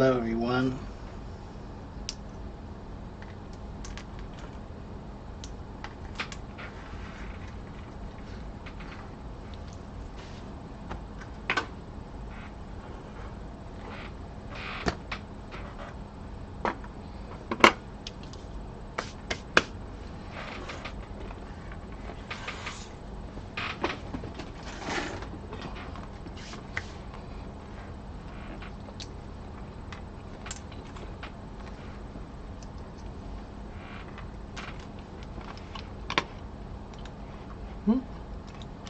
Hello, everyone.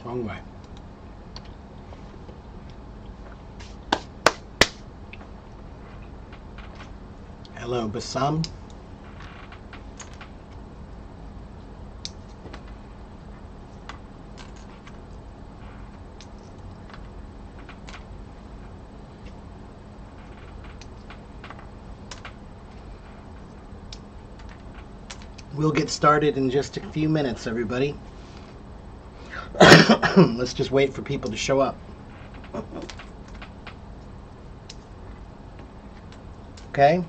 Wrong way. Hello, Bassam. We'll get started in just a few minutes, everybody. Let's just wait for people to show up. Okay?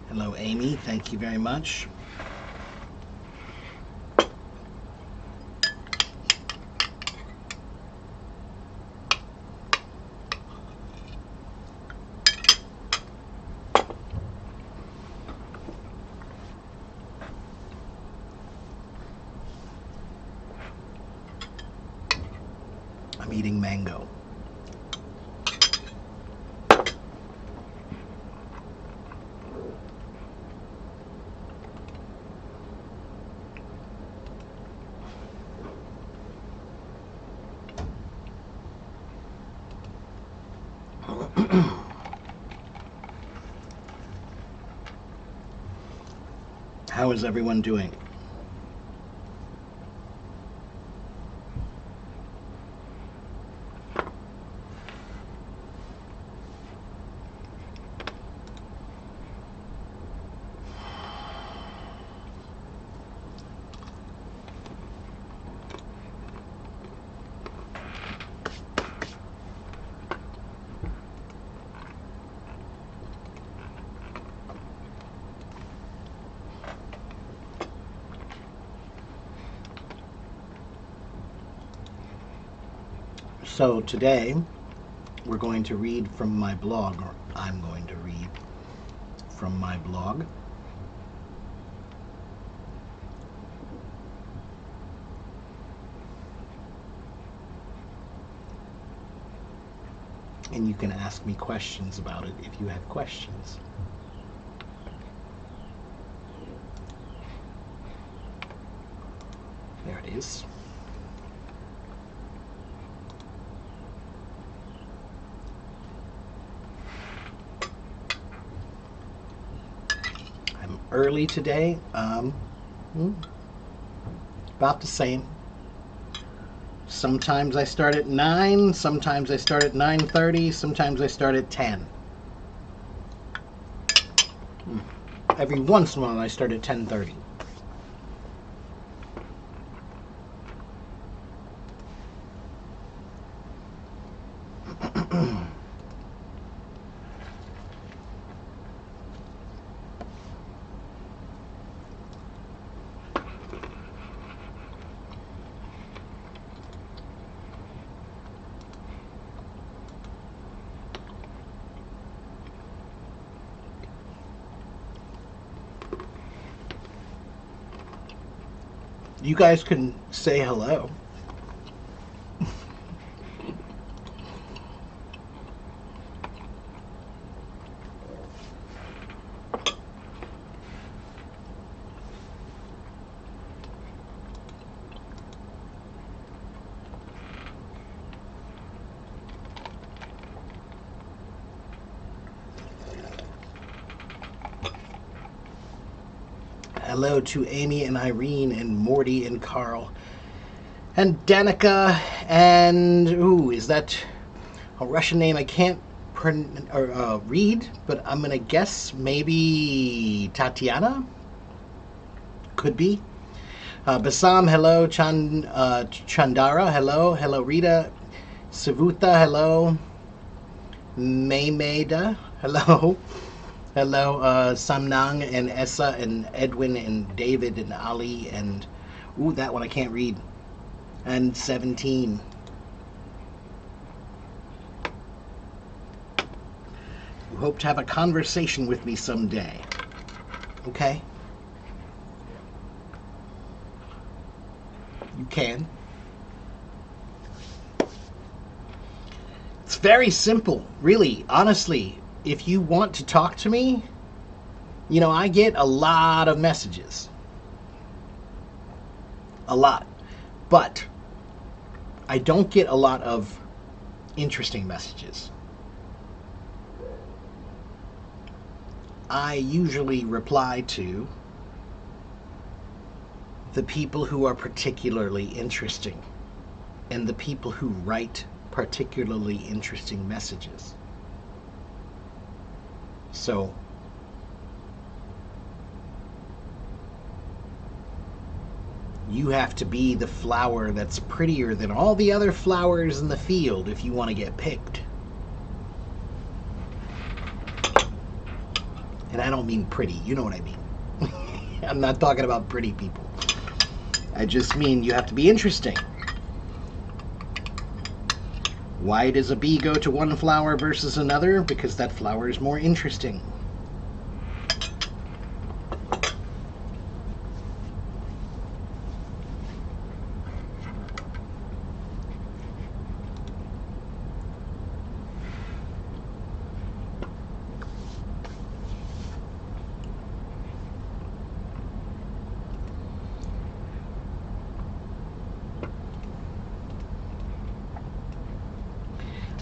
Hello, Amy. Thank you very much. I'm eating mango. How is everyone doing? So today we're going to read from my blog, or I'm going to read from my blog. And you can ask me questions about it if you have questions. There it is. I'm early today. About the same. Sometimes I start at 9, sometimes I start at 9:30, sometimes I start at 10. Every once in a while I start at 10:30. You guys can say hello. Hello to Amy and Irene and Morty and Carl and Danica and, ooh, is that a Russian name? I can't read, but I'm gonna guess maybe Tatiana. Could be. Basam, hello. Chandara, hello. Hello, Rita. Savuta, hello. Maymeda, hello. Hello, Samnang and Essa and Edwin and David and Ali and... Ooh, that one I can't read. And 17. You hope to have a conversation with me someday. Okay? You can. It's very simple, really, honestly. If you want to talk to me, you know, I get a lot of messages. A lot. But I don't get a lot of interesting messages. I usually reply to the people who are particularly interesting and the people who write particularly interesting messages. So, you have to be the flower that's prettier than all the other flowers in the field if you want to get picked. And I don't mean pretty, you know what I mean. I'm not talking about pretty people. I just mean you have to be interesting. Why does a bee go to one flower versus another? Because that flower is more interesting.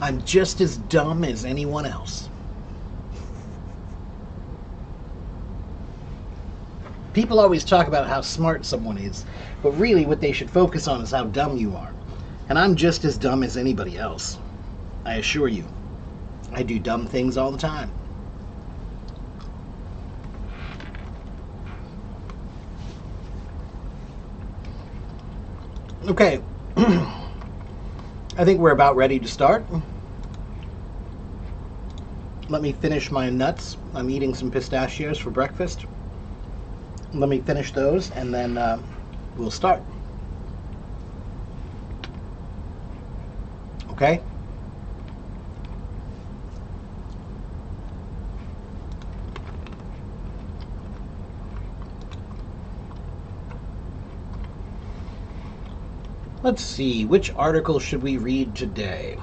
I'm just as dumb as anyone else. People always talk about how smart someone is, but really what they should focus on is how dumb you are. And I'm just as dumb as anybody else. I assure you. I do dumb things all the time. Okay. I think we're about ready to start. Let me finish my nuts. I'm eating some pistachios for breakfast. Let me finish those and then we'll start. Okay? Let's see, which article should we read today?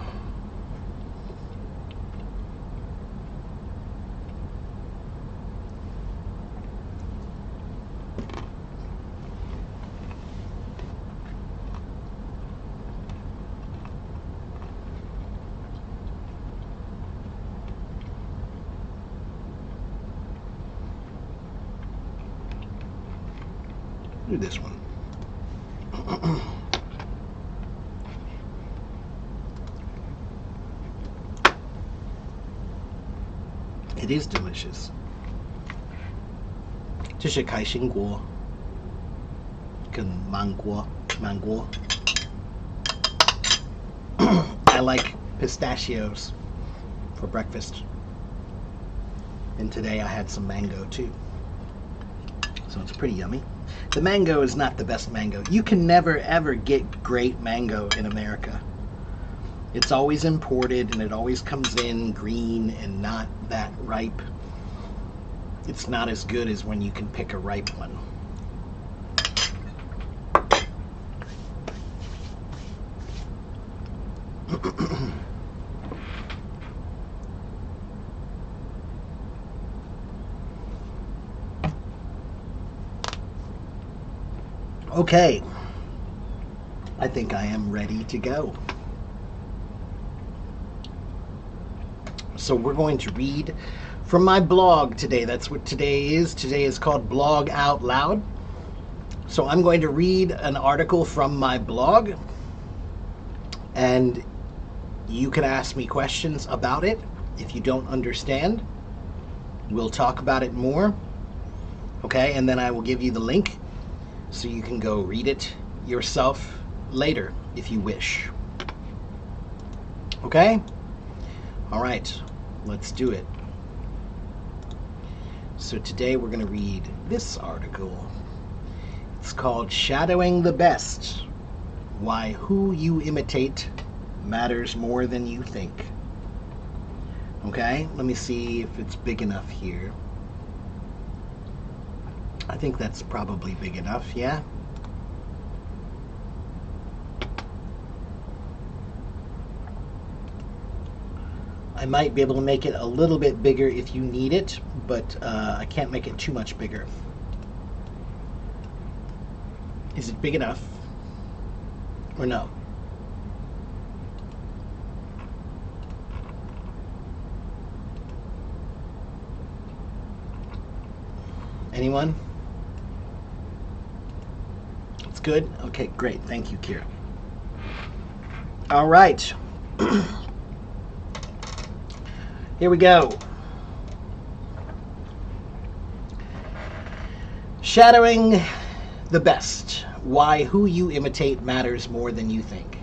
Do this one. It is delicious. 这是开心果跟芒果. I like pistachios for breakfast. And today I had some mango too. So it's pretty yummy. The mango is not the best mango. You can never ever get great mango in America. It's always imported and it always comes in green and not that ripe. It's not as good as when you can pick a ripe one. Okay, I think I am ready to go. So we're going to read from my blog today. That's what today is. Today is called Blog Out Loud. So I'm going to read an article from my blog, and you can ask me questions about it, If you don't understand, we'll talk about it more. Okay, and then I will give you the link so you can go read it yourself later if you wish. Okay? All right, let's do it. So today we're going to read this article. It's called Shadowing the Best: Why Who You Imitate Matters More Than You Think. Okay, let me see if it's big enough here. I think that's probably big enough, yeah? I might be able to make it a little bit bigger if you need it, but I can't make it too much bigger. Is it big enough? Or no? Anyone? It's good? Okay, great. Thank you, Kira. All right. Here we go. Shadowing the Best: Why Who You Imitate Matters More Than You Think.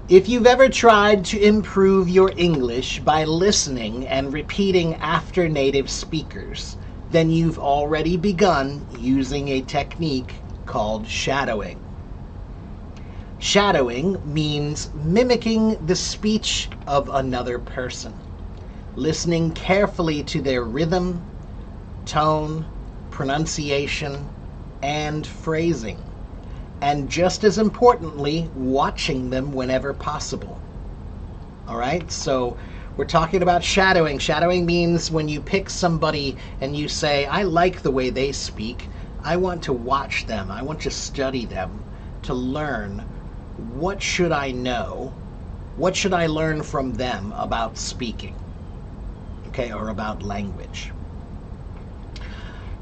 If you've ever tried to improve your English by listening and repeating after native speakers, then you've already begun using a technique called shadowing. Shadowing means mimicking the speech of another person, listening carefully to their rhythm, tone, pronunciation, and phrasing, and just as importantly, watching them whenever possible. All right, so we're talking about shadowing. Shadowing means when you pick somebody and you say, I like the way they speak, I want to watch them, I want to study them, to learn what should I know, what should I learn from them about speaking. Okay, or about language.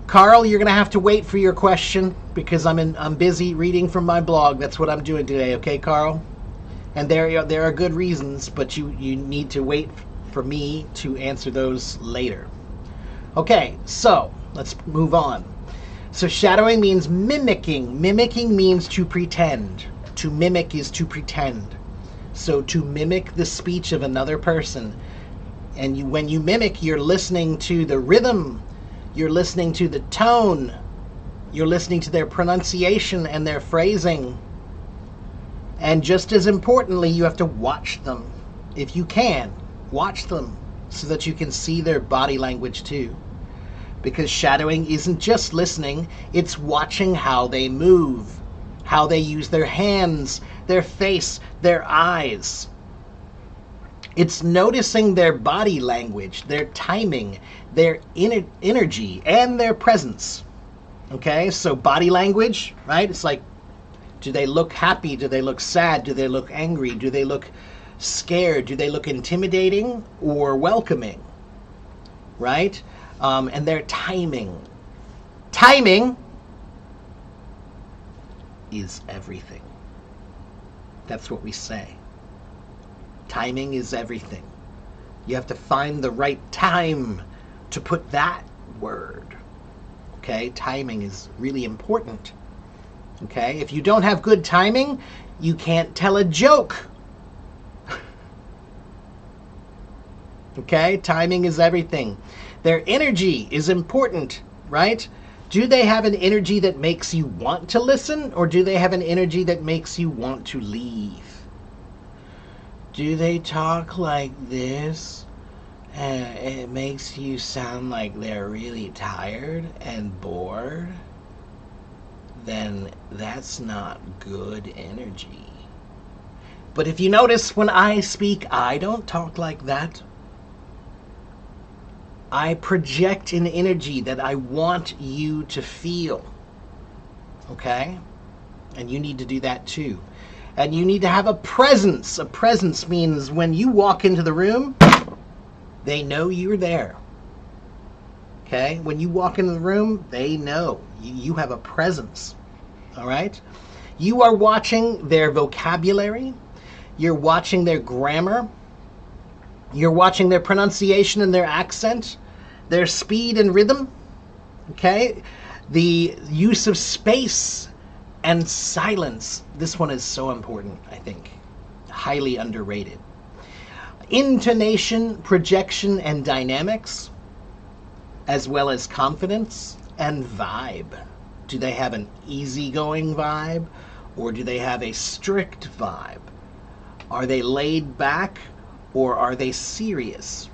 Carl, you're going to have to wait for your question because I'm busy reading from my blog. That's what I'm doing today, okay, Carl? And there are good reasons, but you need to wait for me to answer those later. Okay, so let's move on. So shadowing means mimicking. Mimicking means to pretend. To mimic is to pretend. So to mimic the speech of another person. And when you mimic, you're listening to the rhythm, you're listening to the tone, you're listening to their pronunciation and their phrasing. And just as importantly, you have to watch them. If you can, watch them so that you can see their body language too. Because shadowing isn't just listening, it's watching how they move, how they use their hands, their face, their eyes. It's noticing their body language, their timing, their energy, and their presence. Okay, so body language, right? It's like, do they look happy? Do they look sad? Do they look angry? Do they look scared? Do they look intimidating or welcoming? Right? And their timing. Timing is everything. That's what we say. Timing is everything. You have to find the right time to put that word. Okay, timing is really important. Okay, if you don't have good timing, you can't tell a joke. Okay, timing is everything. Their energy is important, right? Do they have an energy that makes you want to listen, or do they have an energy that makes you want to leave? Do they talk like this and it makes you sound like they're really tired and bored? Then that's not good energy. But if you notice, when I speak, I don't talk like that. I project an energy that I want you to feel. Okay? And you need to do that too. And you need to have a presence. A presence means when you walk into the room, they know you're there. Okay? When you walk into the room, they know. You have a presence. All right? You are watching their vocabulary. You're watching their grammar. You're watching their pronunciation and their accent, their speed and rhythm, okay? The use of space and silence. This one is so important, I think. Highly underrated. Intonation, projection, and dynamics, as well as confidence and vibe. Do they have an easygoing vibe, or do they have a strict vibe? Are they laid back, or are they serious?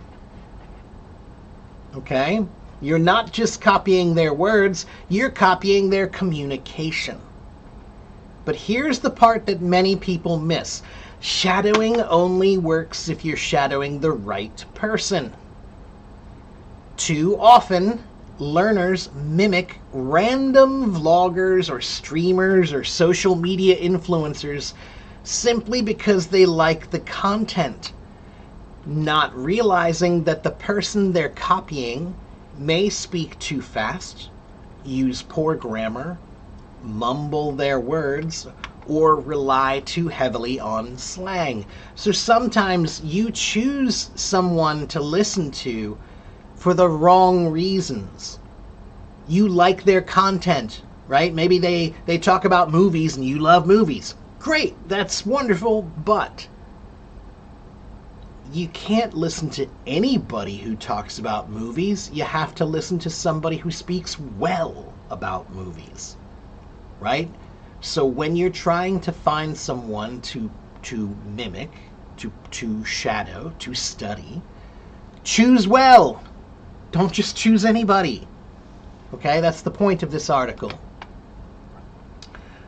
Okay? You're not just copying their words, you're copying their communication. But here's the part that many people miss. Shadowing only works if you're shadowing the right person. Too often, learners mimic random vloggers or streamers or social media influencers simply because they like the content, not realizing that the person they're copying may speak too fast, use poor grammar, mumble their words, or rely too heavily on slang. So sometimes you choose someone to listen to for the wrong reasons. You like their content, right? Maybe they talk about movies and you love movies. Great, that's wonderful, but you can't listen to anybody who talks about movies. You have to listen to somebody who speaks well about movies, right? So when you're trying to find someone to mimic, to shadow, to study, choose well. Don't just choose anybody. Okay, that's the point of this article.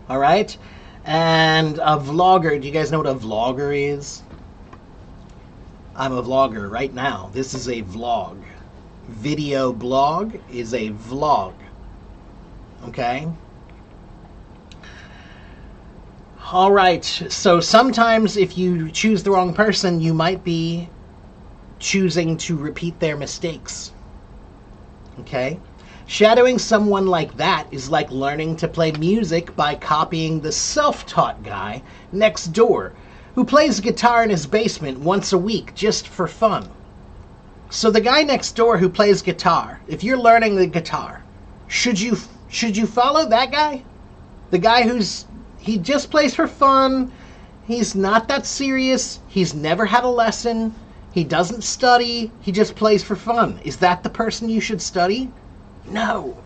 All right, and a vlogger. Do you guys know what a vlogger is? I'm a vlogger right now. This is a vlog. Video blog is a vlog. Okay? All right, so sometimes if you choose the wrong person, you might be choosing to repeat their mistakes. Okay? Shadowing someone like that is like learning to play music by copying the self-taught guy next door who plays guitar in his basement once a week just for fun. So the guy next door who plays guitar, if you're learning the guitar, should you follow that guy? The guy he just plays for fun, he's not that serious, he's never had a lesson, he doesn't study, he just plays for fun. Is that the person you should study? No.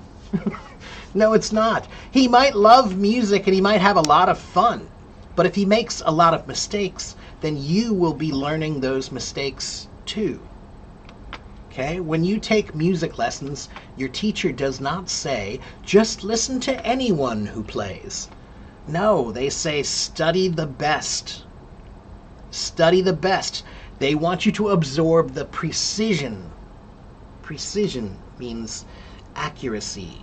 No, it's not. He might love music and he might have a lot of fun, but if he makes a lot of mistakes, then you will be learning those mistakes too. Okay? When you take music lessons, your teacher does not say, just listen to anyone who plays. No, they say study the best. Study the best. They want you to absorb the precision. Precision means accuracy,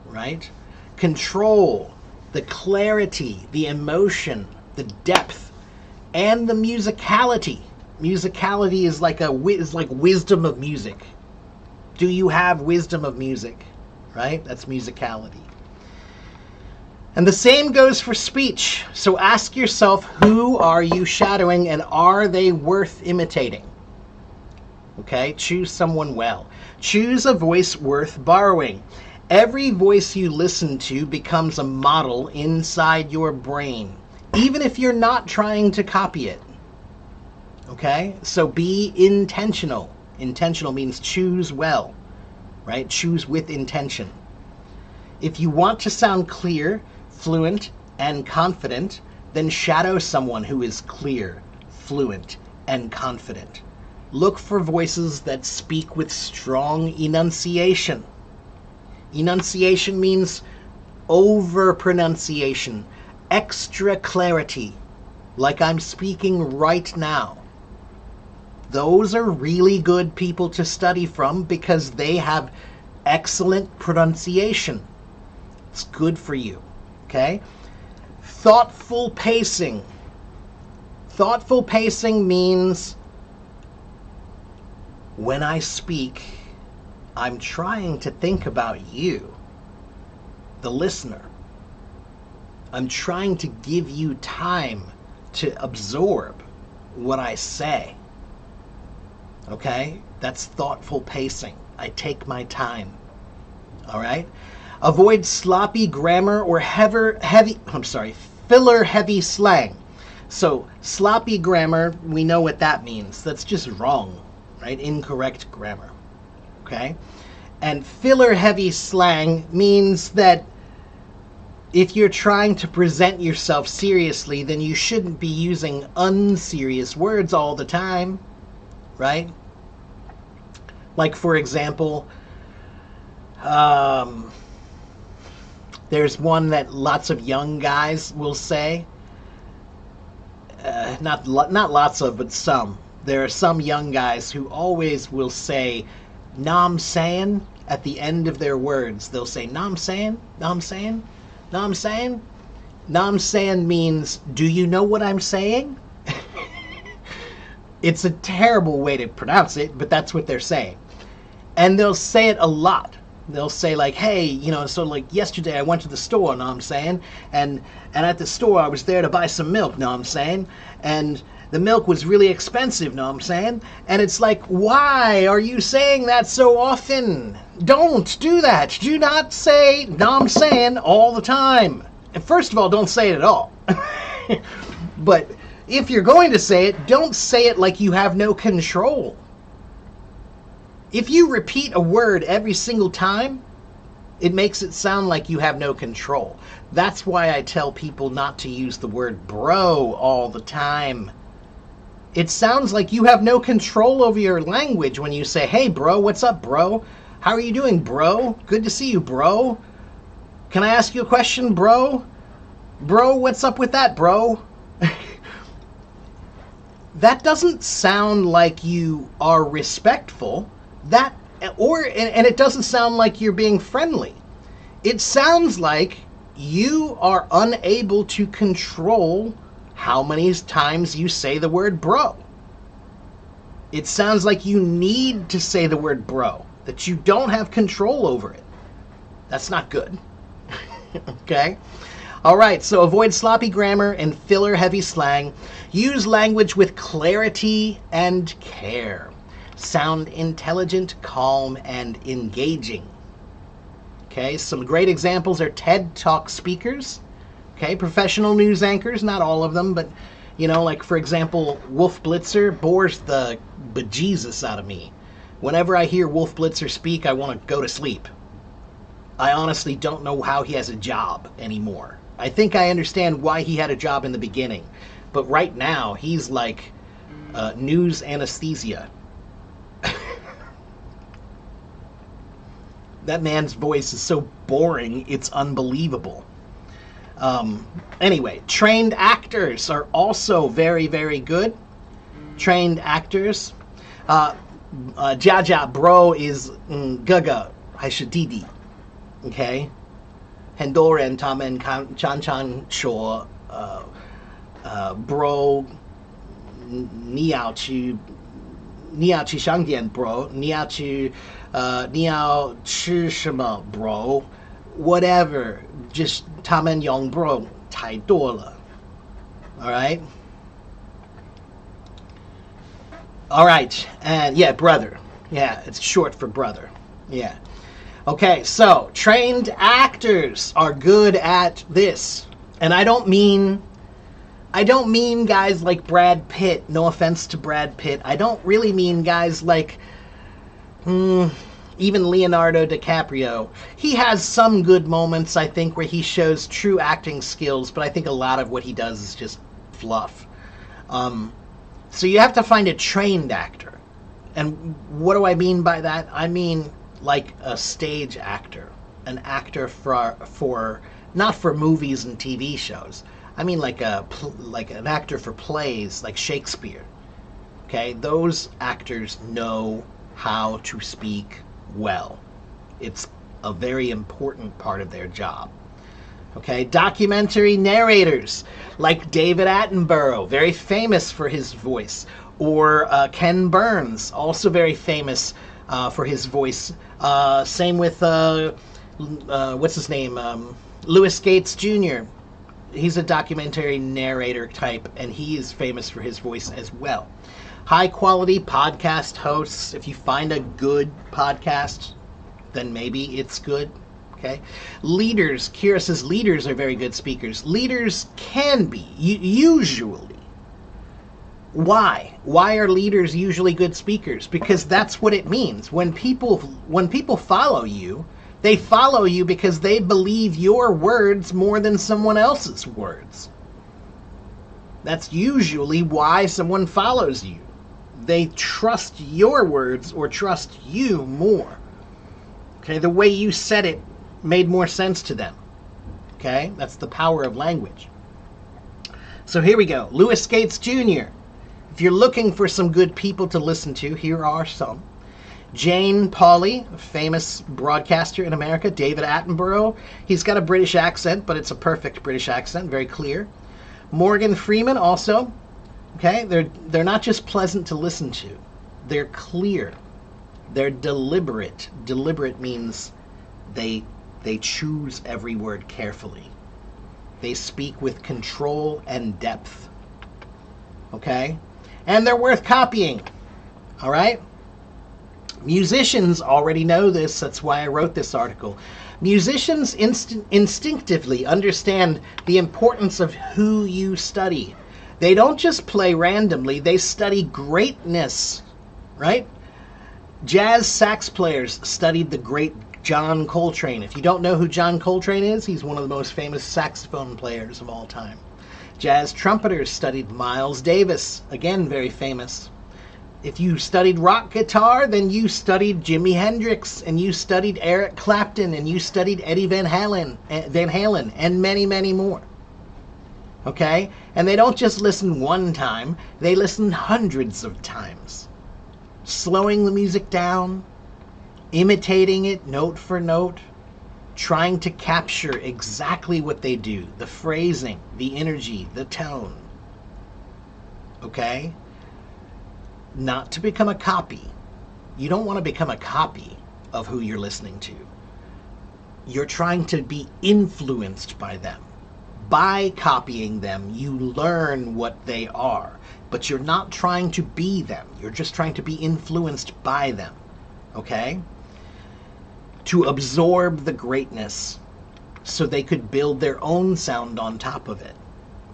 right? Control, the clarity, the emotion, the depth, and the musicality. Musicality is like wisdom of music. Do you have wisdom of music? Right? That's musicality. And the same goes for speech. So ask yourself, who are you shadowing and are they worth imitating? Okay, choose someone well. Choose a voice worth borrowing. Every voice you listen to becomes a model inside your brain, even if you're not trying to copy it. Okay, so be intentional. Intentional means choose well, right? Choose with intention. If you want to sound clear, fluent, and confident, then shadow someone who is clear, fluent, and confident. Look for voices that speak with strong enunciation. Enunciation means over-pronunciation, extra clarity, like I'm speaking right now. Those are really good people to study from because they have excellent pronunciation. It's good for you. Okay? Thoughtful pacing. Thoughtful pacing means when I speak, I'm trying to think about you, the listener. I'm trying to give you time to absorb what I say. Okay? That's thoughtful pacing. I take my time. All right? Avoid sloppy grammar or filler heavy slang. So, sloppy grammar, we know what that means. That's just wrong, right? Incorrect grammar. Okay? And filler heavy slang means that if you're trying to present yourself seriously, then you shouldn't be using unserious words all the time, right? Like, for example, there's one that lots of young guys will say. Not lots of, but some. There are some young guys who always will say "nom saying" at the end of their words. They'll say "nom saying, nom saying, nom saying." Nom saying means, "Do you know what I'm saying?" It's a terrible way to pronounce it, but that's what they're saying. And they'll say it a lot. They'll say like, "Hey, so like yesterday I went to the store, know what I'm saying? And at the store I was there to buy some milk, know what I'm saying? And the milk was really expensive, know what I'm saying?" And it's like, why are you saying that so often? Don't do that. Do not say know what I'm saying all the time. And first of all, don't say it at all. But if you're going to say it, don't say it like you have no control. If you repeat a word every single time, it makes it sound like you have no control. That's why I tell people not to use the word bro all the time. It sounds like you have no control over your language when you say, "Hey bro, what's up bro? How are you doing bro? Good to see you bro. Can I ask you a question bro? Bro, what's up with that bro?" That doesn't sound like you are respectful. And it doesn't sound like you're being friendly. It sounds like you are unable to control how many times you say the word bro. It sounds like you need to say the word bro, that you don't have control over it. That's not good. Okay? All right, so avoid sloppy grammar and filler heavy slang. Use language with clarity and care. Sound intelligent, calm, and engaging. Okay, some great examples are TED Talk speakers. Okay, professional news anchors, not all of them, but like for example, Wolf Blitzer bores the bejesus out of me. Whenever I hear Wolf Blitzer speak, I want to go to sleep. I honestly don't know how he has a job anymore. I think I understand why he had a job in the beginning, but right now he's like news anesthesia. That man's voice is so boring, it's unbelievable. Anyway, trained actors are also very, very good. Trained actors. Jaja bro is gaga haishadidi. Okay? Hendoren tamen chan shuo bro niao chi shangdian bro niao chi shima bro whatever, just 他们用 bro 太多了. All right? All right. And yeah, brother. Yeah, it's short for brother. Yeah. Okay, so trained actors are good at this. And I don't mean guys like Brad Pitt. No offense to Brad Pitt. I don't really mean guys like even Leonardo DiCaprio. He has some good moments, I think, where he shows true acting skills, but I think a lot of what he does is just fluff. So you have to find a trained actor. And what do I mean by that? I mean like a stage actor. An actor for not for movies and TV shows. I mean like an actor for plays, like Shakespeare. Okay? Those actors know how to speak well. It's a very important part of their job. Okay, documentary narrators like David Attenborough, very famous for his voice, or Ken Burns, also very famous for his voice. Same with what's his name, Louis Gates Jr. He's a documentary narrator type, and he is famous for his voice as well. high quality podcast hosts. If you find a good podcast, then maybe it's good. Okay. Leaders, Kira says leaders are very good speakers. Leaders can be, usually. Why? Why are leaders usually good speakers? Because that's what it means. When people follow you, they follow you because they believe your words more than someone else's words. That's usually why someone follows you. They trust your words or trust you more. Okay, the way you said it made more sense to them. Okay, that's the power of language. So here we go. Louis Gates Jr. If you're looking for some good people to listen to, here are some. Jane Pauley, a famous broadcaster in America. David Attenborough. He's got a British accent, but it's a perfect British accent, very clear. Morgan Freeman also. Okay, they're not just pleasant to listen to. They're clear. They're deliberate. Deliberate means they choose every word carefully. They speak with control and depth. Okay? And they're worth copying. All right? Musicians already know this. That's why I wrote this article. Musicians instinctively understand the importance of who you study. They don't just play randomly. They study greatness. Right? Jazz sax players studied the great John Coltrane. If you don't know who John Coltrane is, he's one of the most famous saxophone players of all time. Jazz trumpeters studied Miles Davis, again very famous. If you studied rock guitar, then you studied Jimi Hendrix, and you studied Eric Clapton, and you studied Eddie Van Halen, and many, many more. Okay? And they don't just listen one time, they listen hundreds of times. Slowing the music down, imitating it note for note, trying to capture exactly what they do, the phrasing, the energy, the tone. Okay? Not to become a copy. You don't want to become a copy of who you're listening to. You're trying to be influenced by them. By copying them, you learn what they are. But you're not trying to be them. You're just trying to be influenced by them. Okay? To absorb the greatness so they could build their own sound on top of it.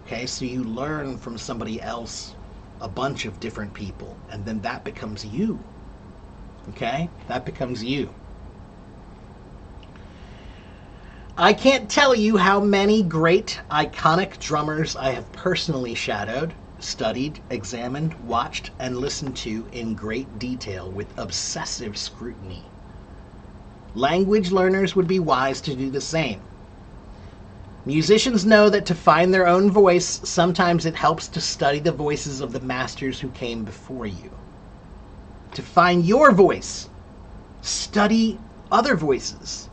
Okay? So you learn from somebody else, a bunch of different people, and then that becomes you. Okay? That becomes you. I can't tell you how many great, iconic drummers I have personally shadowed, studied, examined, watched, and listened to in great detail with obsessive scrutiny. Language learners would be wise to do the same. Musicians know that to find their own voice, sometimes it helps to study the voices of the masters who came before you. To find your voice, study other voices,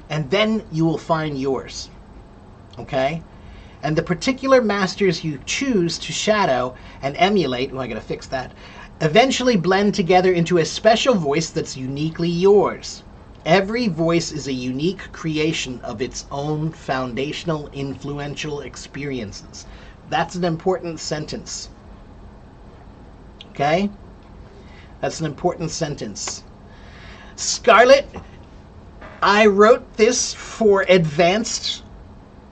and then you will find yours. Okay? And the particular masters you choose to shadow and emulate, I gotta fix that, eventually blend together into a special voice that's uniquely yours. Every voice is a unique creation of its own foundational, influential experiences. That's an important sentence. Okay? That's an important sentence. Scarlett, I wrote this for advanced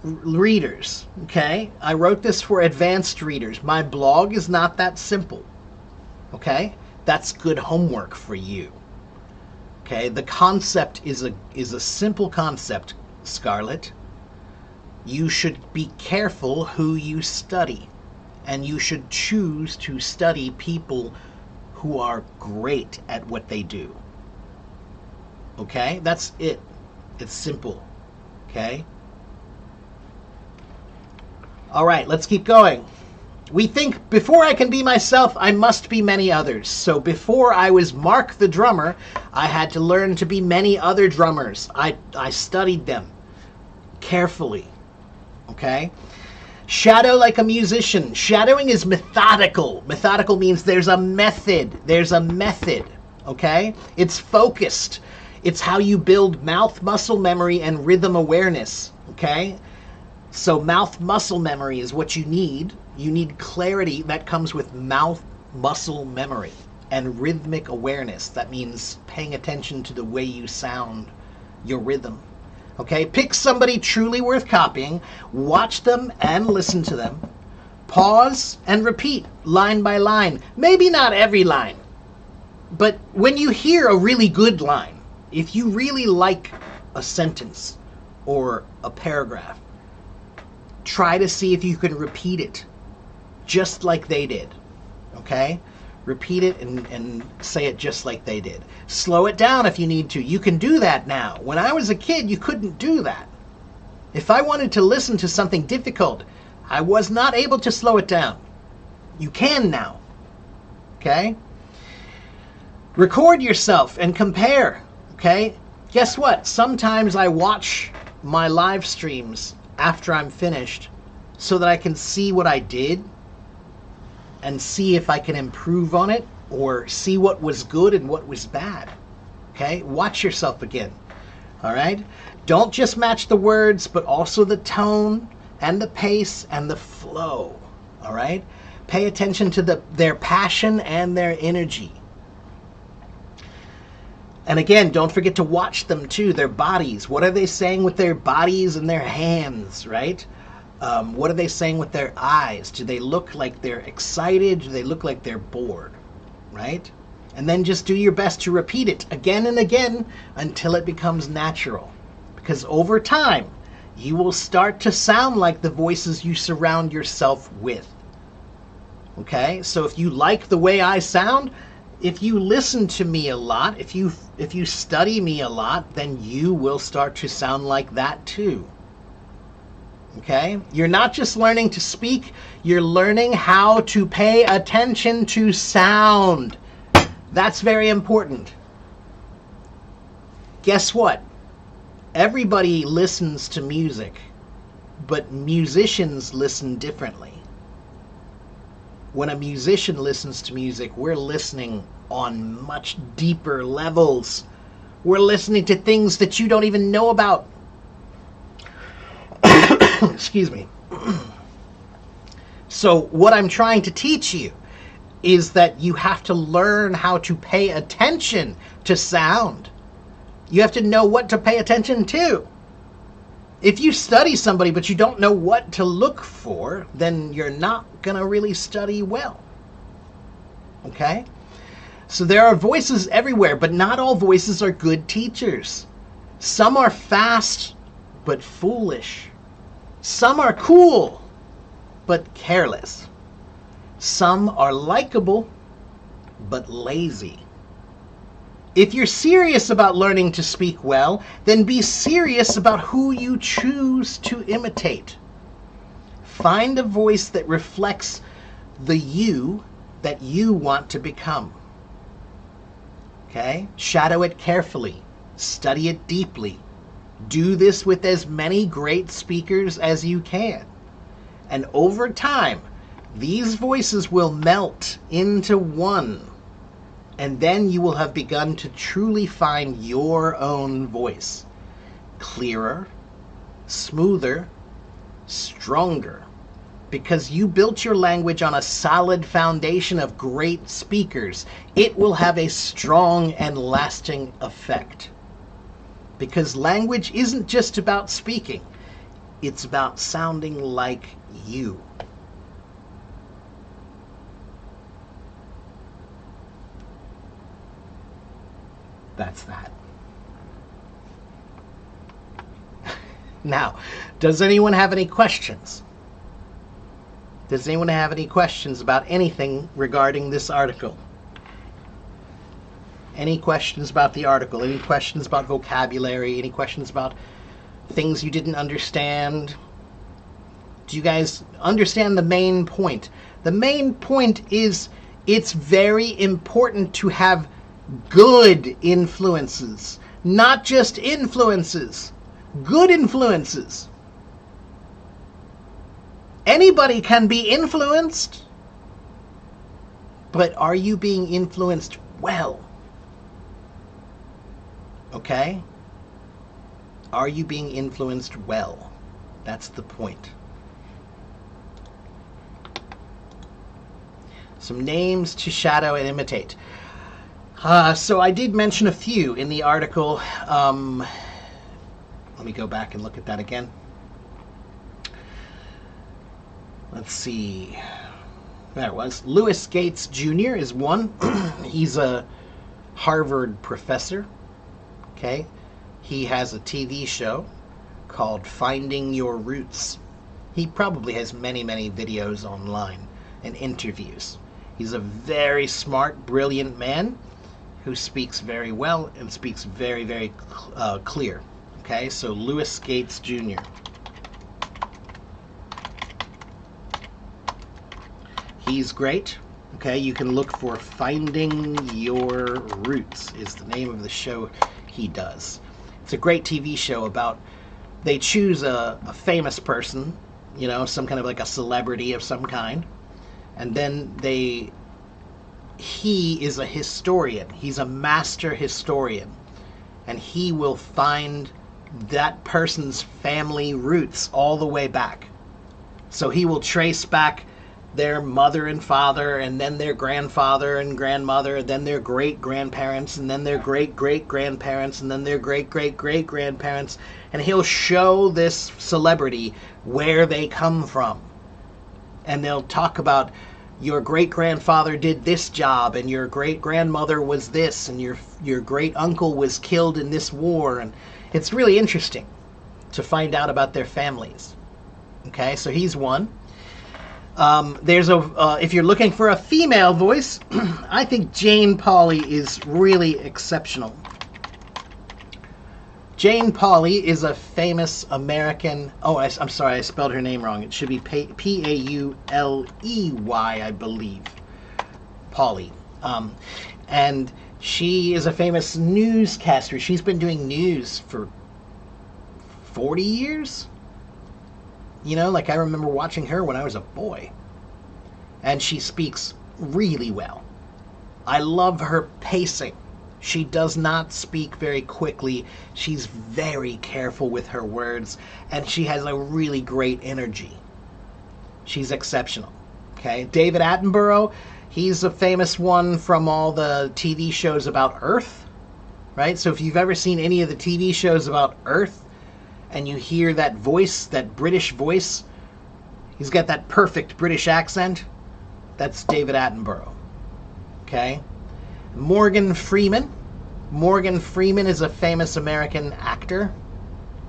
readers. Okay? I wrote this for advanced readers. My blog is not that simple. Okay? That's good homework for you. Okay? The concept is a simple concept, Scarlett. You should be careful who you study. And you should choose to study people who are great at what they do. Okay? That's it. It's simple. Okay? All right, let's keep going. We think, before I can be myself, I must be many others. So before I was Mark the drummer, I had to learn to be many other drummers. I studied them carefully. Okay? Shadow like a musician. Shadowing is methodical. Methodical means there's a method. There's a method. Okay? It's focused. It's how you build mouth muscle memory and rhythm awareness. Okay? So mouth muscle memory is what you need. You need clarity that comes with mouth muscle memory and rhythmic awareness. That means paying attention to the way you sound, your rhythm. Okay, pick somebody truly worth copying, watch them and listen to them. Pause and repeat line by line. Maybe not every line, but when you hear a really good line, if you really like a sentence or a paragraph, try to see if you can repeat it just like they did. Okay? Repeat it and say it just like they did. Slow it down if you need to. You can do that now. When I was a kid, you couldn't do that. If I wanted to listen to something difficult, I was not able to slow it down. You can now. Okay? Record yourself and compare. Okay? Guess what? Sometimes I watch my live streams after I'm finished so that I can see what I did and see if I can improve on it or see what was good and what was bad. Okay? Watch yourself again. All right? Don't just match the words, but also the tone and the pace and the flow. All right? Pay attention to their passion and their energy. And again, don't forget to watch them too, their bodies. What are they saying with their bodies and their hands, right? What are they saying with their eyes? Do they look like they're excited? Do they look like they're bored, right? And then just do your best to repeat it again and again until it becomes natural. Because over time, you will start to sound like the voices you surround yourself with. Okay? So if you like the way I sound, if you listen to me a lot, if you study me a lot, then you will start to sound like that too. Okay? You're not just learning to speak, you're learning how to pay attention to sound. That's very important. Guess what? Everybody listens to music, but musicians listen differently. When a musician listens to music, we're listening on much deeper levels. We're listening to things that you don't even know about. Excuse me. So what I'm trying to teach you is that you have to learn how to pay attention to sound. You have to know what to pay attention to. If you study somebody but you don't know what to look for, then you're not going to really study well. Okay? So there are voices everywhere, but not all voices are good teachers. Some are fast but foolish. Some are cool but careless. Some are likable but lazy. If you're serious about learning to speak well, then be serious about who you choose to imitate. Find a voice that reflects the you that you want to become. Okay? Shadow it carefully. Study it deeply. Do this with as many great speakers as you can. And over time, these voices will melt into one. And then you will have begun to truly find your own voice. Clearer, smoother, stronger. Because you built your language on a solid foundation of great speakers, it will have a strong and lasting effect. Because language isn't just about speaking, it's about sounding like you. That's that. Now, does anyone have any questions? Does anyone have any questions about anything regarding this article? Any questions about the article? Any questions about vocabulary? Any questions about things you didn't understand? Do you guys understand the main point? The main point is it's very important to have good influences, not just influences. Good influences. Anybody can be influenced, but are you being influenced well? Okay? Are you being influenced well? That's the point. Some names to shadow and imitate. So I did mention a few in the article. Let me go back and look at that again. Let's see. There it was. Louis Gates Jr. is one. He's a Harvard professor. Okay. He has a TV show called Finding Your Roots. He probably has many, many videos online and interviews. He's a very smart, brilliant man who speaks very well and speaks very, very clear. Okay, so Louis Gates Jr. He's great. Okay, you can look for Finding Your Roots is the name of the show he does. It's a great TV show about, they choose a famous person, you know, some kind of like a celebrity of some kind, and then he is a historian. He's a master historian, and he will find that person's family roots all the way back. So he will trace back their mother and father, and then their grandfather and grandmother, then their great-grandparents, and then their great-great-grandparents, and then their great-great-great-grandparents, and he'll show this celebrity where they come from. And they'll talk about, your great-grandfather did this job, and your great-grandmother was this, and your great-uncle was killed in this war. And it's really interesting to find out about their families. Okay, so he's one. There's if you're looking for a female voice, I think Jane Pauley is really exceptional. Jane Pauley is a famous American. Oh, I'm sorry, I spelled her name wrong. It should be Pauley, I believe. Pauley. And she is a famous newscaster. She's been doing news for 40 years. You know, like I remember watching her when I was a boy. And she speaks really well. I love her pacing. She does not speak very quickly. She's very careful with her words, and she has a really great energy. She's exceptional. Okay, David Attenborough, he's a famous one from all the TV shows about Earth, right? So if you've ever seen any of the TV shows about Earth, and you hear that voice, that British voice, he's got that perfect British accent. That's David Attenborough. Okay? Morgan Freeman. Morgan Freeman is a famous American actor.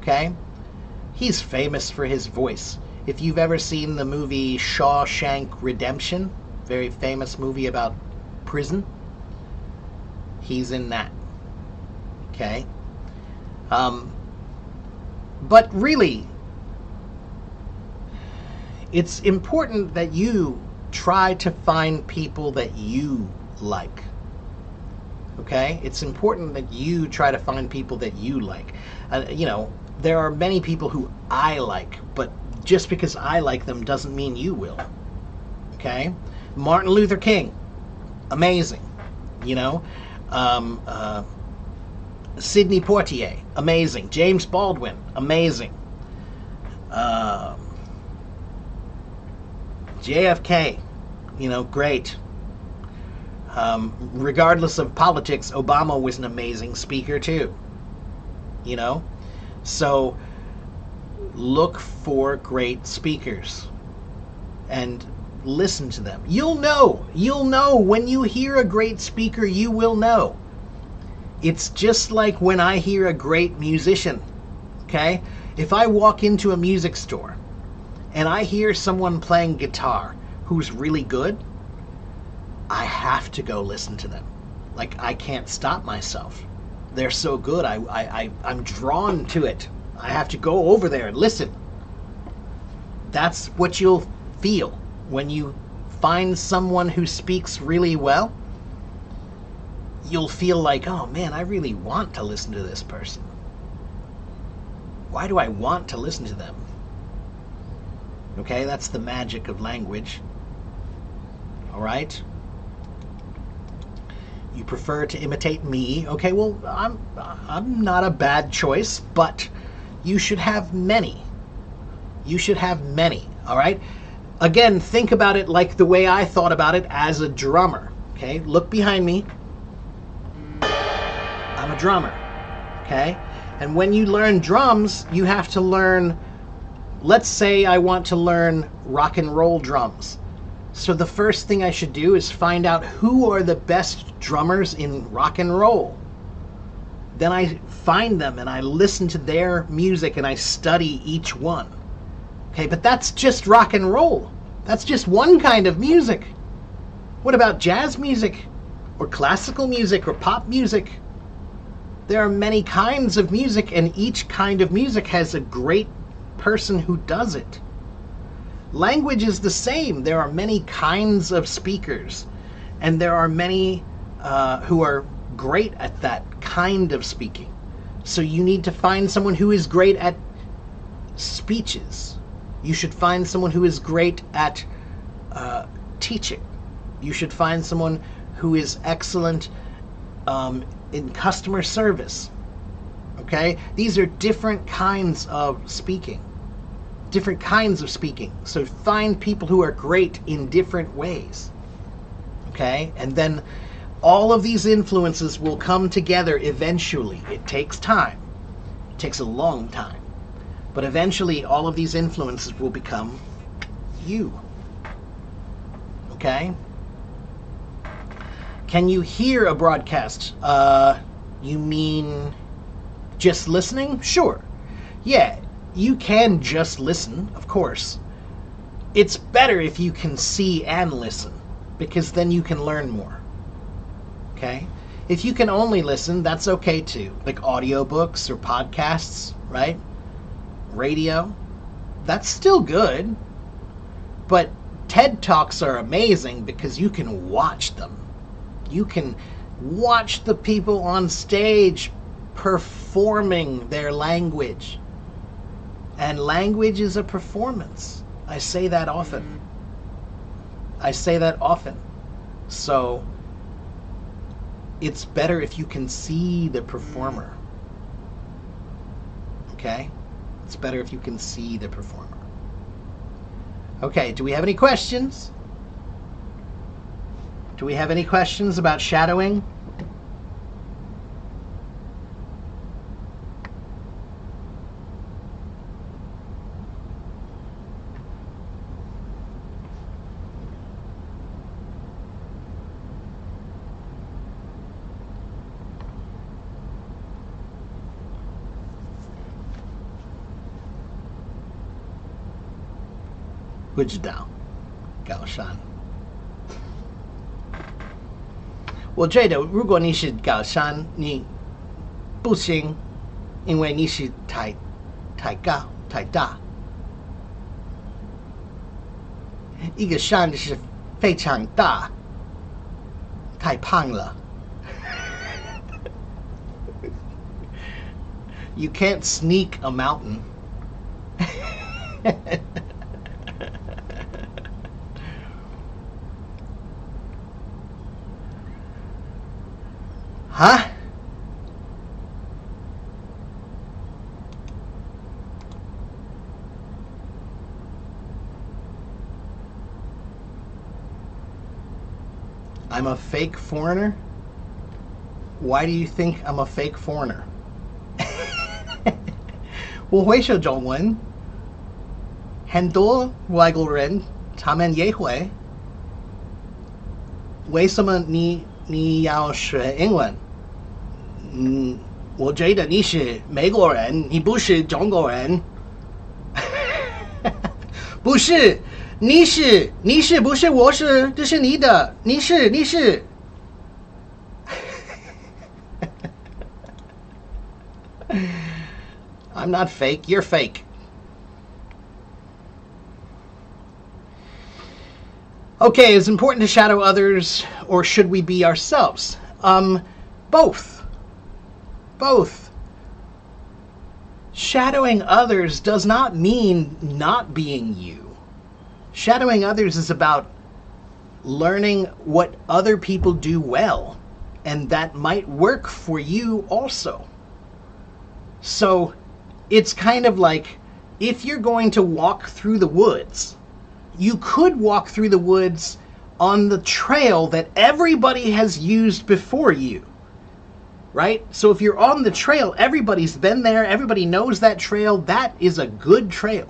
Okay? He's famous for his voice. If you've ever seen the movie Shawshank Redemption, very famous movie about prison, he's in that. Okay? But really, it's important that you try to find people that you like. Okay? It's important that you try to find people that you like. You know, there are many people who I like, but just because I like them doesn't mean you will. Okay? Martin Luther King, amazing. You know? Sidney Poitier, amazing. James Baldwin, amazing. JFK, you know, great. Regardless of politics, Obama was an amazing speaker too. You know? So, look for great speakers and listen to them. You'll know when you hear a great speaker, you will know. It's just like when I hear a great musician, okay? If I walk into a music store and I hear someone playing guitar who's really good, I have to go listen to them. Like, I can't stop myself. They're so good, I'm drawn to it. I have to go over there and listen. That's what you'll feel when you find someone who speaks really well. You'll feel like, oh man, I really want to listen to this person. Why do I want to listen to them? Okay, that's the magic of language. All right? You prefer to imitate me. Okay, well, I'm not a bad choice, but you should have many. You should have many, all right? Again, think about it like the way I thought about it as a drummer. Okay, look behind me. I'm a drummer. Okay, and when you learn drums, you have to learn, let's say I want to learn rock and roll drums. So the first thing I should do is find out who are the best drummers in rock and roll. Then I find them and I listen to their music and I study each one. Okay, but that's just rock and roll. That's just one kind of music. What about jazz music or classical music or pop music? There are many kinds of music, and each kind of music has a great person who does it. Language is the same. There are many kinds of speakers, and there are many who are great at that kind of speaking. So you need to find someone who is great at speeches. You should find someone who is great at teaching. You should find someone who is excellent in customer service. Okay? These are different kinds of speaking. Different kinds of speaking. So find people who are great in different ways. Okay? And then all of these influences will come together eventually. It takes time. It takes a long time. But eventually all of these influences will become you. Okay? Can you hear a broadcast? You mean just listening? Sure. Yeah, you can just listen, of course. It's better if you can see and listen, because then you can learn more. Okay? If you can only listen, that's okay too. Like audiobooks or podcasts, right? Radio. That's still good. But TED Talks are amazing because you can watch them. You can watch the people on stage performing their language. And language is a performance. I say that often. I say that often. So it's better if you can see the performer. Okay? It's better if you can see the performer. Okay, do we have any questions? Do we have any questions about shadowing?不知道，高山。我觉得如果你是高山，你不行，因为你是太高太大。一个山是非常大，太胖了。You can't sneak a mountain. Huh? I'm a fake foreigner? Why do you think I'm a fake foreigner? 我会说中文，很多外国人他们也会。为什么你要学英文？我觉得你是美国人，你不是中国人。不是，你是不是我是，这是你的，你是。I'm not fake, you're fake. Okay, is it important to shadow others, or should we be ourselves? Both. Both. Shadowing others does not mean not being you. Shadowing others is about learning what other people do well, and that might work for you also. So it's kind of like if you're going to walk through the woods, you could walk through the woods on the trail that everybody has used before you, right? So if you're on the trail, everybody's been there, everybody knows that trail, that is a good trail.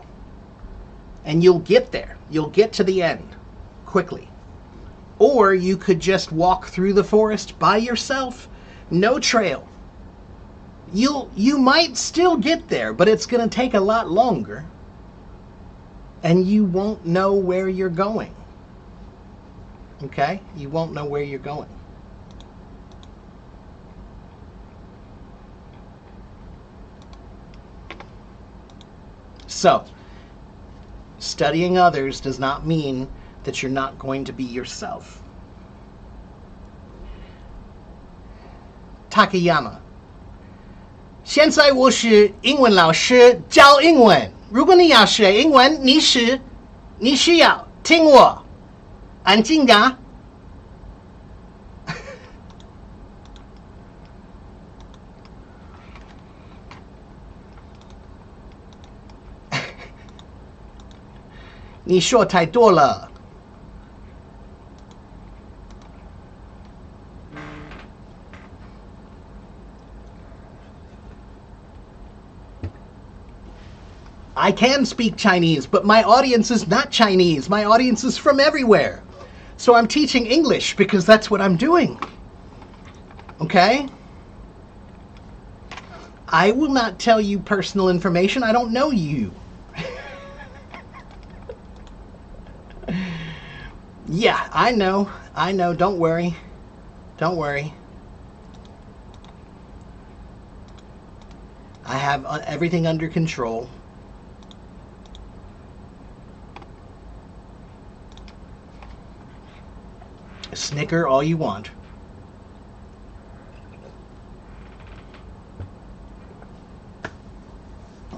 And you'll get there. You'll get to the end quickly. Or you could just walk through the forest by yourself, no trail. You might still get there, but it's going to take a lot longer. And you won't know where you're going. Okay? You won't know where you're going. So, studying others does not mean that you're not going to be yourself. Takayama. 现在我是英文老师教英文。如果你要学英文，你需要听我，安静的。你说太多了。I can speak Chinese, but my audience is not Chinese. My audience is from everywhere. So I'm teaching English because that's what I'm doing. Okay? I will not tell you personal information. I don't know you. Yeah, I know. Don't worry. Don't worry. I have everything under control. Snicker all you want.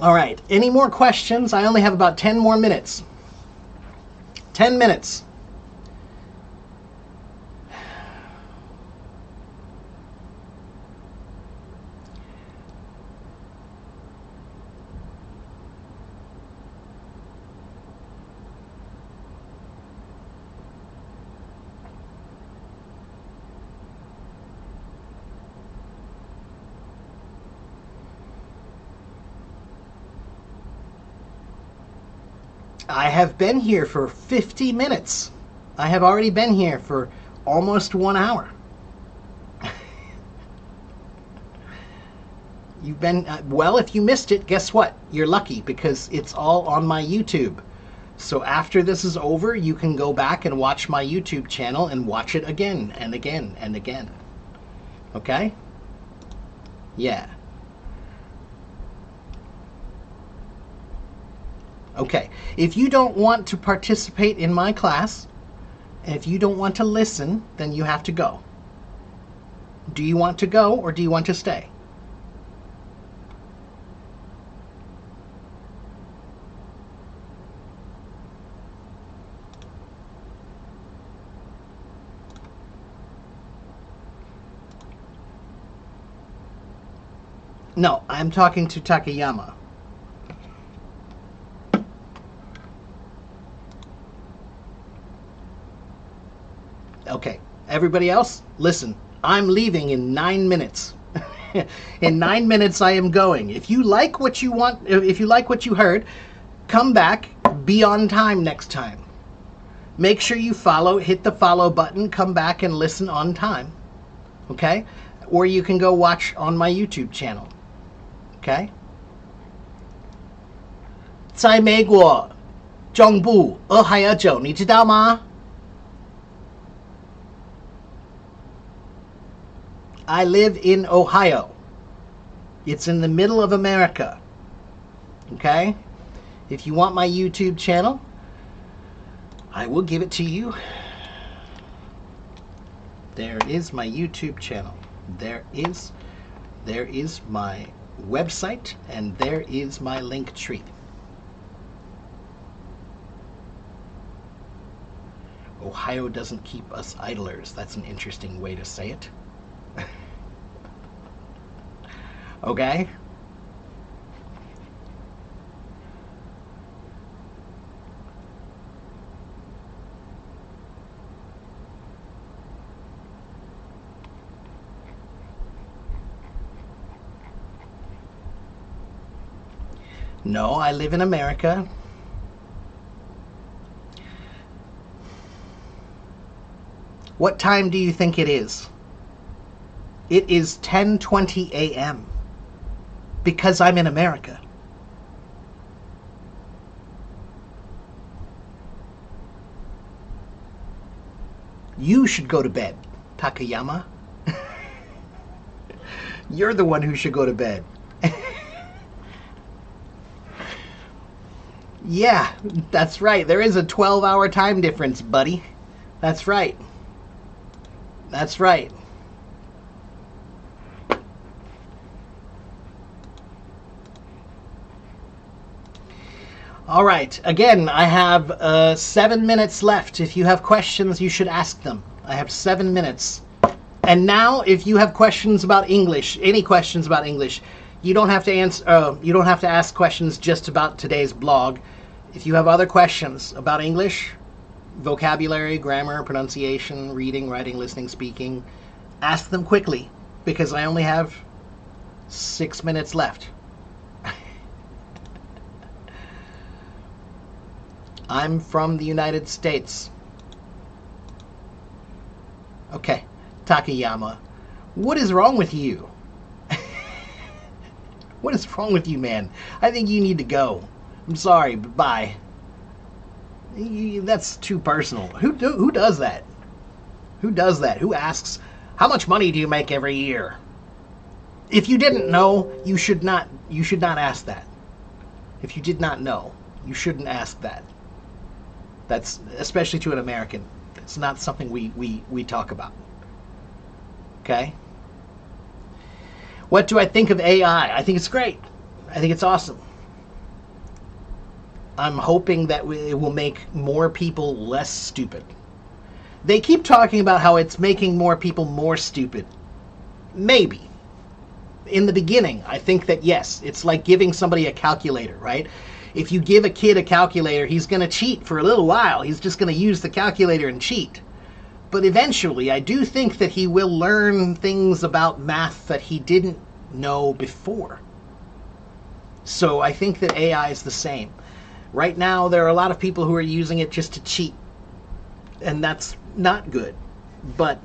All right, any more questions? I only have about 10 more minutes. 10 minutes. I have been here for 50 minutes. I have already been here for almost 1 hour. You've been, well, if you missed it, guess what? You're lucky because it's all on my YouTube. So after this is over, you can go back and watch my YouTube channel and watch it again and again and again. Okay? Yeah. Okay, if you don't want to participate in my class, and if you don't want to listen, then you have to go. Do you want to go or do you want to stay? No, I'm talking to Takayama. Okay, everybody else, listen. I'm leaving in 9 minutes. In 9 minutes, I am going. If you like what you want, if you like what you heard, come back. Be on time next time. Make sure you follow. Hit the follow button. Come back and listen on time. Okay? Or you can go watch on my YouTube channel. Okay? 在美国中部俄亥俄州，你知道吗？ I live in Ohio. It's in the middle of America. Okay? If you want my YouTube channel, I will give it to you. There is my YouTube channel. There is my website, and there is my link tree. Ohio doesn't keep us idlers. That's an interesting way to say it. Okay? No, I live in America. What time do you think it is? It is 10:20 a.m. because I'm in America. You should go to bed, Takayama. You're the one who should go to bed. Yeah, that's right. There is a 12-hour time difference, buddy. That's right. That's right. All right. Again, I have 7 minutes left. If you have questions, you should ask them. I have 7 minutes. And now, if you have questions about English, any questions about English, you don't have to answer. You don't have to ask questions just about today's blog. If you have other questions about English, vocabulary, grammar, pronunciation, reading, writing, listening, speaking, ask them quickly because I only have 6 minutes left. I'm from the United States. Okay, Takayama, what is wrong with you? What is wrong with you, man? I think you need to go. I'm sorry, but bye. That's too personal. Who does that? Who does that? Who asks, how much money do you make every year? If you didn't know, you should not ask that. If you did not know, you shouldn't ask that. That's especially to an American. It's not something we talk about. Okay? What do I think of AI? I think it's great. I think it's awesome. I'm hoping that it will make more people less stupid. They keep talking about how it's making more people more stupid. Maybe. In the beginning, I think that yes, it's like giving somebody a calculator, right? If you give a kid a calculator, he's going to cheat for a little while. He's just going to use the calculator and cheat. But eventually, I do think that he will learn things about math that he didn't know before. So I think that AI is the same. Right now, there are a lot of people who are using it just to cheat. And that's not good. But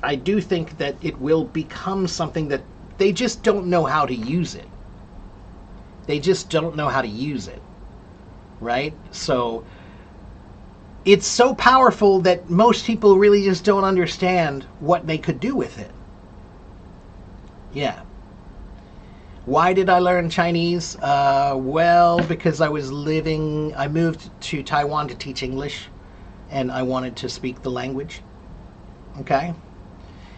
I do think that it will become something that they just don't know how to use it. They just don't know how to use it. Right? So it's so powerful that most people really just don't understand what they could do with it. Yeah. Why did I learn Chinese? Well, because I moved to Taiwan to teach English, and I wanted to speak the language. Okay?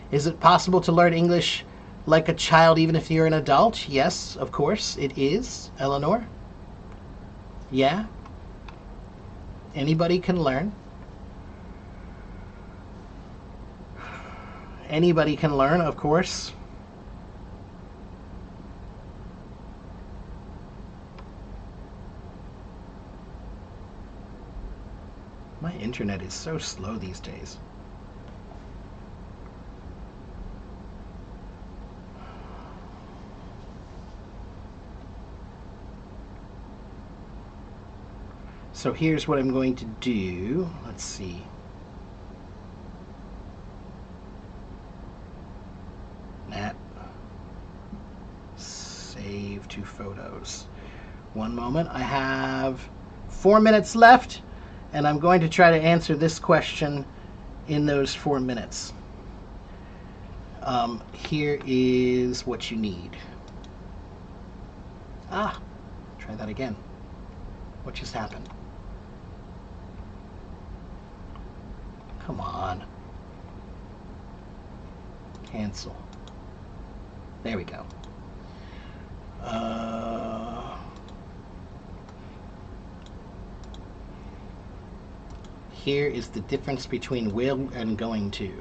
Is it possible to learn English like a child even if you're an adult? Yes, of course, it is, Eleanor. Yeah? Anybody can learn. Anybody can learn, of course. My internet is so slow these days. So here's what I'm going to do. Let's see. Map. Save to photos. One moment. I have 4 minutes left, and I'm going to try to answer this question in those 4 minutes. Here is what you need. Try that again. What just happened? Come on. Cancel. There we go. Here is the difference between will and going to.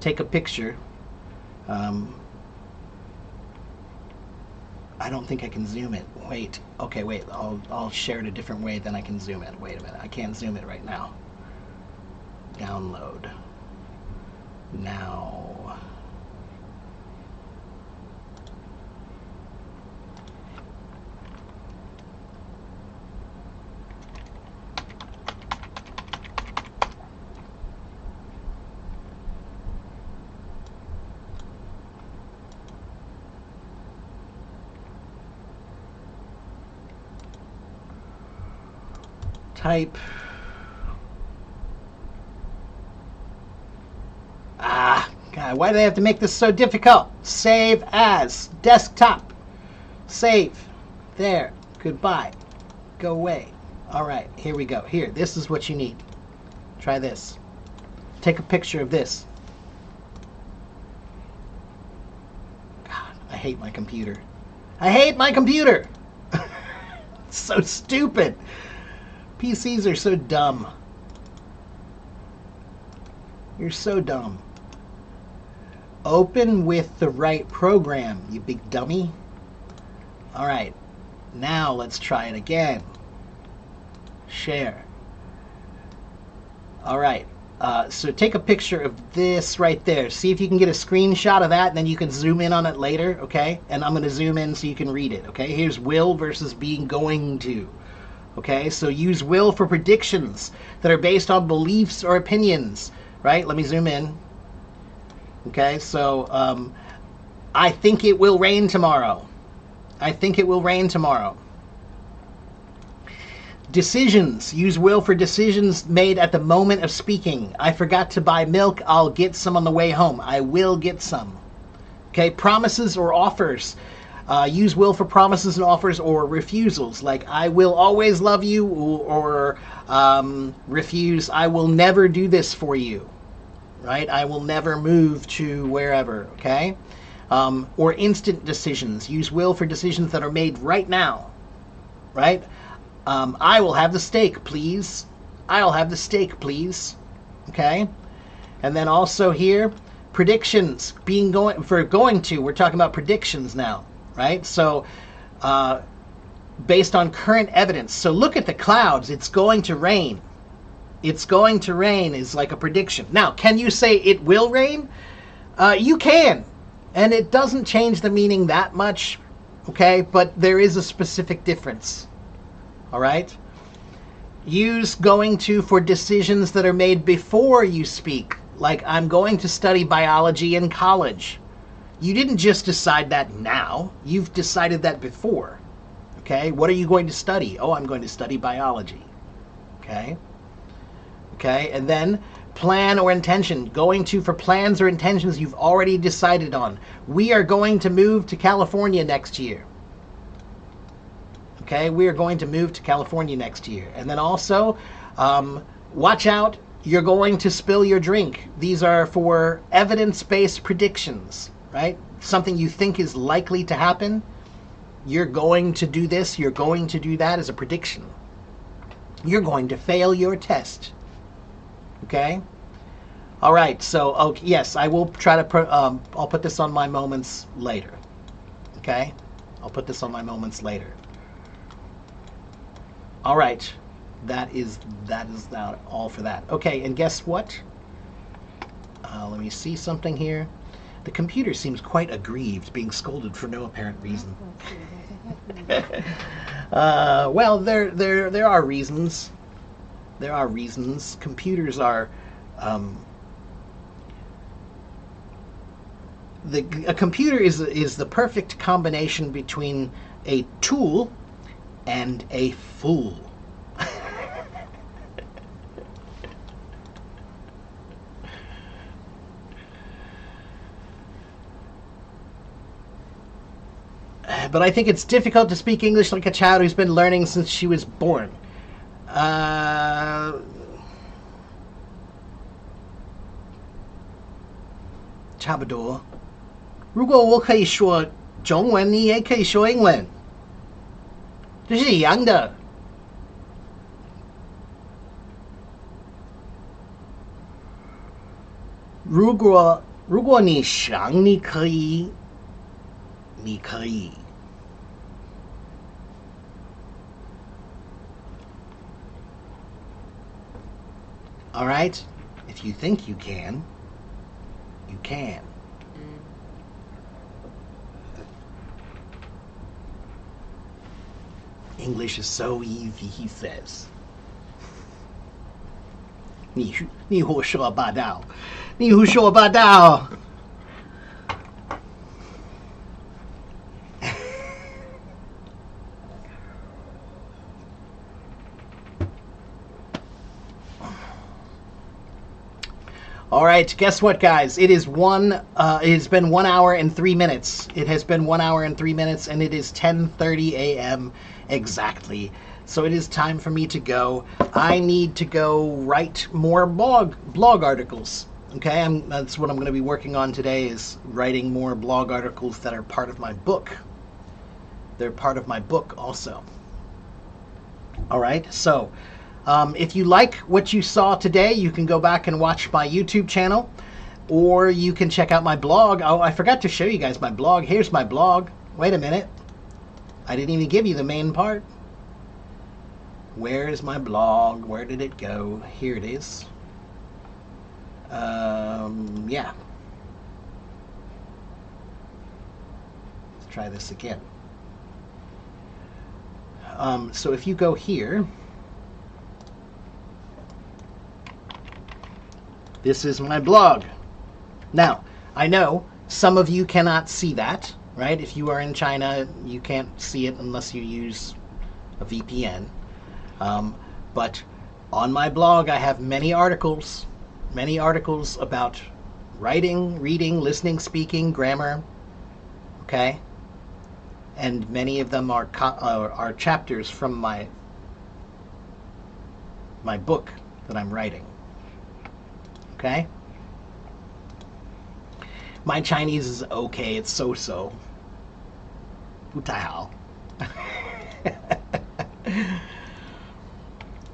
Take a picture. I don't think I can zoom it. Wait. Okay, wait. I'll share it a different way, then I can zoom it. Wait a minute. I can't zoom it right now. Download. Now, type. God, why do they have to make this so difficult? Save as. Desktop. Save. There. Goodbye. Go away. All right, here we go. Here, this is what you need. Try this. Take a picture of this. God, I hate my computer. I hate my computer! It's so stupid. PCs are so dumb. You're so dumb. Open with the right program, you big dummy. All right, now let's try it again. Share. All right, so take a picture of this right there. See if you can get a screenshot of that, and then you can zoom in on it later, okay? And I'm going to zoom in so you can read it, okay? Here's will versus being going to. Okay, so use will for predictions that are based on beliefs or opinions, right? Let me zoom in. Okay, so I think it will rain tomorrow. I think it will rain tomorrow. Decisions. Use will for decisions made at the moment of speaking. I forgot to buy milk. I'll get some on the way home. I will get some. Okay, promises or offers. Use will for promises and offers or refusals, like I will always love you, or refuse, I will never do this for you, right? I will never move to wherever, okay? Or instant decisions. Use will for decisions that are made right now, right? I will have the steak, please. I'll have the steak, please, okay? And then also here, predictions, we're talking about predictions now. Right? So, based on current evidence. So look at the clouds. It's going to rain. It's going to rain is like a prediction. Now, can you say it will rain? You can. And it doesn't change the meaning that much. Okay? But there is a specific difference. All right? Use going to for decisions that are made before you speak. Like, I'm going to study biology in college. You didn't just decide that now. You've decided that before. Okay? What are you going to study? Oh, I'm going to study biology. Okay? Okay? And then plan or intention. Going to for plans or intentions you've already decided on. We are going to move to California next year. Okay? We are going to move to California next year. And then also, watch out. You're going to spill your drink. These are for evidence-based predictions. Right? Something you think is likely to happen. You're going to do this. You're going to do that as a prediction. You're going to fail your test. Okay? All right. So, okay, yes, I will try to, I'll put this on my moments later. Okay? I'll put this on my moments later. All right. That is that all for that. Okay, and guess what? Let me see something here. The computer seems quite aggrieved, being scolded for no apparent reason. Well, there are reasons. There are reasons. Computers are. A computer is the perfect combination between a tool and a fool. But I think it's difficult to speak English like a child who's been learning since she was born. 差不多。如果我可以说中文，你也可以说英文，这是一样的。如果你想，你可以。All right? If you think you can. You can. English is so easy, he says. 你胡说八道，你胡说八道。All right, guess what, guys? It has been 1 hour and 3 minutes. It has been 1 hour and 3 minutes, and it is 10:30 a.m. exactly. So it is time for me to go. I need to go write more blog articles. Okay, that's what I'm going to be working on today, is writing more blog articles that are part of my book. They're part of my book also. All right, so if you like what you saw today, you can go back and watch my YouTube channel, or you can check out my blog. Oh, I forgot to show you guys my blog. Here's my blog. Wait a minute. I didn't even give you the main part. Where is my blog? Where did it go? Here it is. Yeah. Let's try this again. So if you go here, this is my blog. Now, I know some of you cannot see that, right? If you are in China, you can't see it unless you use a VPN. But on my blog, I have many articles about writing, reading, listening, speaking, grammar, okay? And many of them are chapters from my book that I'm writing, okay? My Chinese is okay, it's so-so. 不太好.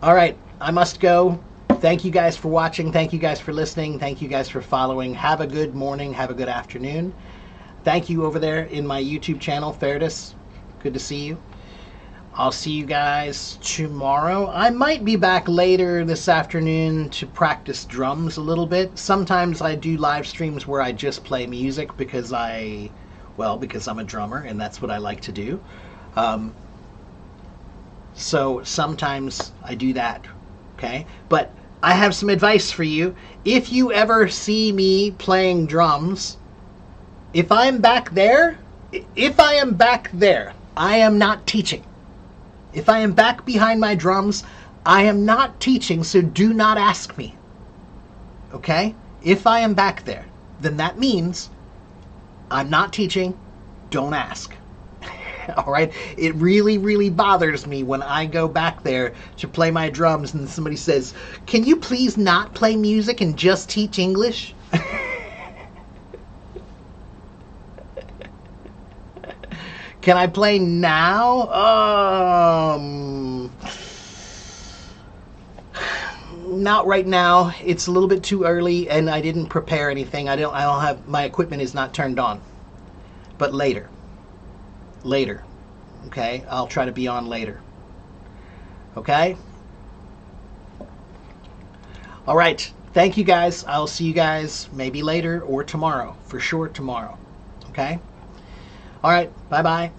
All right, I must go. Thank you guys for watching. Thank you guys for listening. Thank you guys for following. Have a good morning. Have a good afternoon. Thank you over there in my YouTube channel, Ferdus. Good to see you. I'll see you guys tomorrow. I might be back later this afternoon to practice drums a little bit. Sometimes I do live streams where I just play music because I'm a drummer and that's what I like to do. So sometimes I do that, okay? But I have some advice for you. If you ever see me playing drums, if I am back there, I am not teaching. If I am back behind my drums, I am not teaching, so do not ask me, okay? If I am back there, then that means I'm not teaching, don't ask. All right, it really, really bothers me when I go back there to play my drums and somebody says, "Can you please not play music and just teach English?" Can I play now? Not right now. It's a little bit too early, and I didn't prepare anything. I don't have, my equipment is not turned on. But later. Okay, I'll try to be on later. Okay? All right. Thank you guys. I'll see you guys maybe later or tomorrow. For sure tomorrow. Okay? All right. Bye-bye.